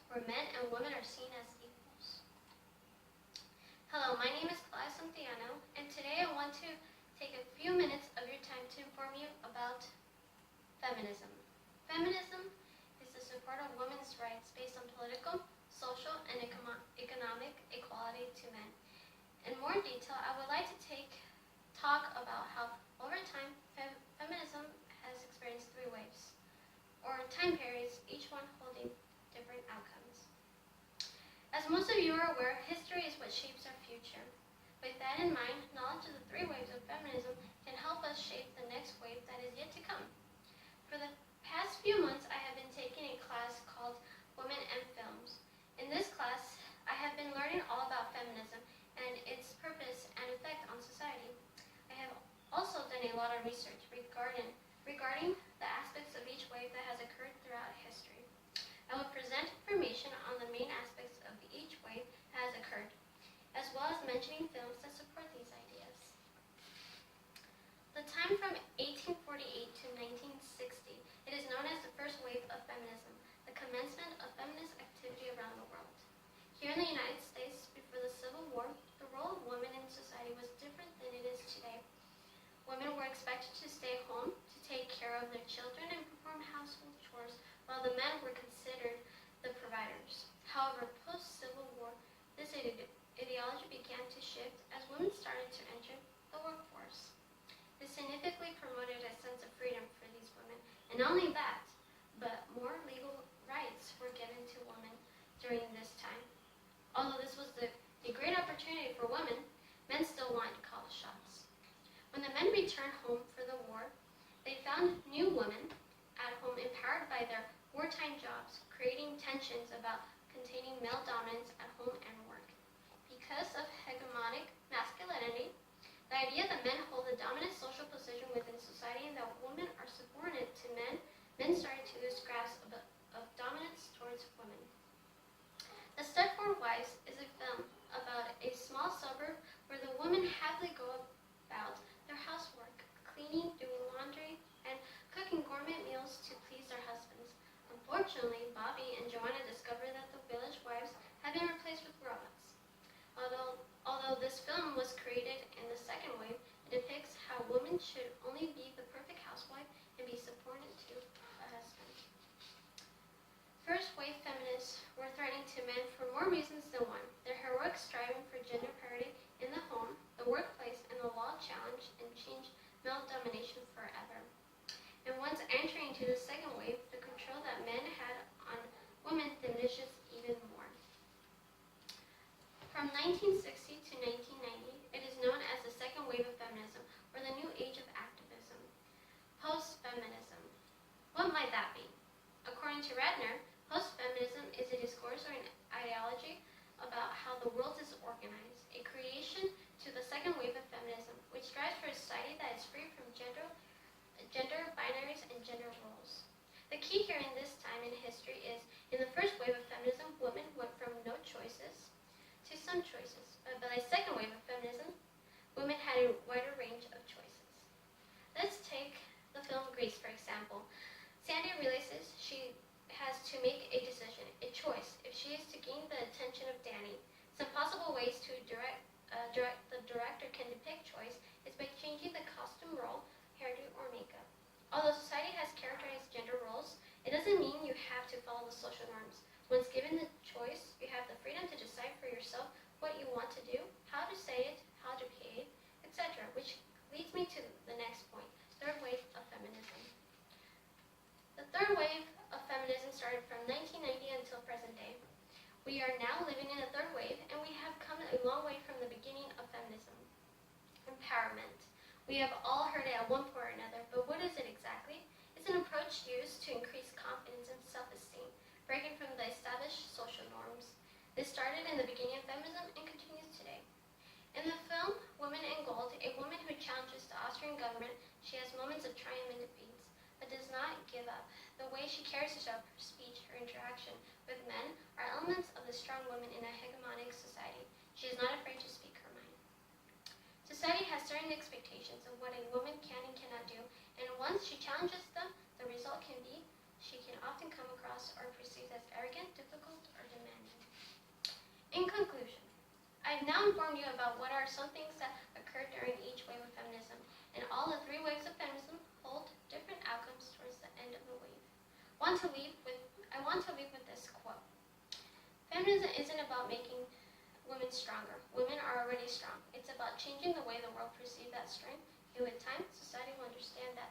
where men and women are seen as equals. Hello, my name is Claudia Santiano, and today I want to take a few minutes of your time to inform you about feminism. Feminism is the support of women's rights based on political, social, and economic equality to men. In more detail, I would like to talk about how over time feminism has experienced three waves, or time periods, each one holding different outcomes. As most of you are aware, history is what shapes our future. With that in mind, knowledge of the three waves of feminism can help us shape the next wave that is yet to come. For the past few months, I have been taking a class called Women and Films. In this class, I have been learning all about feminism and its purpose and effect on society. I have also done a lot of research regarding the aspects of each wave that has occurred throughout history. I will present information on the main aspects of each wave that has occurred, as well as mentioning films that support these ideas. The time from 1848 to 1960, it is known as the first wave of feminism, the commencement of feminist activity around the world. Here in the United States, before the Civil War, the role of women in society was different than it is today. Women were expected to stay home, to take care of their children, and perform household chores, while the men were considered the providers. However, post-Civil War, this ideology began to shift as women started to enter the workforce. This significantly promoted a sense of freedom for these women, and not only that, but more legal rights were given to women during this time. Although this was a great opportunity for women, men still wanted to call the shots. When the men returned home for the war, they found new women at home empowered by their wartime jobs, creating tensions about containing male dominance at home and work. Because of hegemonic masculinity, the idea that men hold a dominant social position within society and that women are subordinate to men started to lose grasp of dominance towards women. The Stepford Wives is a film about a small suburb where the women happily go about their housework, cleaning, doing laundry, and cooking gourmet meals to please their husbands. Unfortunately, Bobby and Joanna discover that the village wives have been replaced with robots. Although this film was created in the second wave, it depicts how women should only be the perfect housewife and be subordinate to a husband. First wave feminists were threatening to men for more reasons than one. Their heroic striving for gender parity in the home, the workplace, and the law challenged and changed male domination forever. And once entering into the second wave, the control that men had on women diminishes even more. From 1960 to 1990, it is known as the second wave of feminism, or the new age of activism. Post-feminism. What might that be? According to Radner, post-feminism is a discourse or an ideology about how the world is organized, a creation to the second wave of feminism, which strives for a society that is free from gender binaries and gender roles. The key here in this time in history is, in the first wave of feminism, women went from no choices to some choices. But by the second wave of feminism, women had a wider range of choices. Let's take the film Grease, for example. Sandy realizes she has to make a decision, a choice, if she is to gain the attention of Danny. Some possible ways the director can depict choice is by changing the costume role, hairdo, or makeup. Although society has characterized gender roles, it doesn't mean you have to follow the social norms. Once given the choice, you have the freedom to decide for yourself what you want to do, how to say it, how to behave, etc., which leads me to the next point, third wave of feminism. The third wave of feminism started from 1990 until present day. We are now living in the third wave, and we have come a long way from the beginning of feminism. Empowerment. We have all heard it at one point or another, but what is it exactly? It's an approach used to increase confidence and self-esteem, breaking from the established social norms. This started in the beginning of feminism and continues today. In the film Women in Gold, a woman who challenges the Austrian government, she has moments of triumph and defeats, but does not give up. The way she carries herself, her speech, her interaction with men are elements of the strong woman in a hegemonic society. She is not afraid to speak her mind. Society has certain expectations of what a woman can and cannot do, and once she challenges them, the result can be she can often come across or perceived as arrogant, difficult, or In conclusion, I have now informed you about what are some things that occurred during each wave of feminism, and all the three waves of feminism hold different outcomes towards the end of the wave. I want to leave with this quote. Feminism isn't about making women stronger. Women are already strong. It's about changing the way the world perceives that strength, and with time, society will understand that